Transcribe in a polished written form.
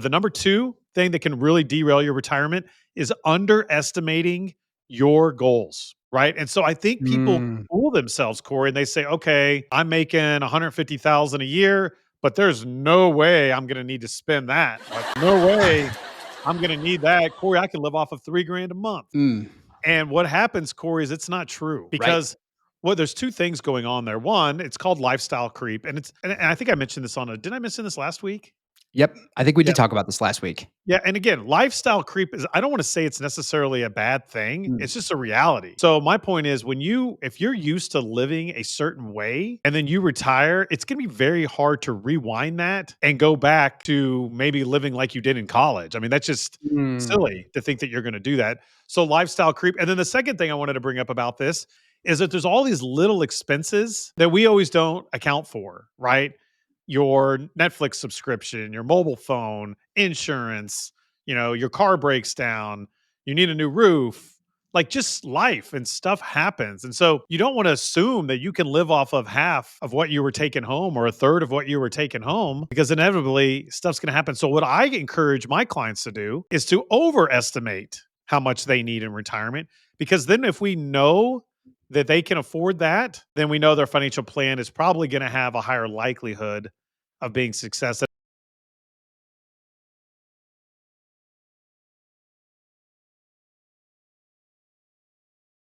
The number two thing that can really derail your retirement is underestimating your goals, right? And so I think people Mm. fool themselves, Corey, and they say, okay, I'm making 150,000 a year, but there's no way I'm going to need to spend that. Like, no way I'm going to need that. Corey, I can live off of 3 grand a month. Mm. And what happens, Corey, is it's not true Right. because well, there's two things going on there. One, it's called lifestyle creep, and and I think I mentioned this did I mention this last week? Yep. I think we Yeah, did talk about this last week. yeah, and again, lifestyle creep is I don't want to say it's necessarily a bad thing. Mm. It's just a reality. So my point is if you're used to living a certain way and then you retire, it's going to be very hard to rewind that and go back to maybe living like you did in college. I mean, that's just Mm. silly to think that you're going to do that. So lifestyle creep. And then the second thing I wanted to bring up about this is that there's all these little expenses that we always don't account for, right? Your Netflix subscription, your mobile phone, insurance, your car breaks down, you need a new roof, like just life and stuff happens. And so you don't want to assume that you can live off of half of what you were taking home or a third of what you were taking home because inevitably stuff's going to happen. So what I encourage my clients to do is to overestimate how much they need in retirement because then if we know that they can afford that, then we know their financial plan is probably going to have a higher likelihood of being successful.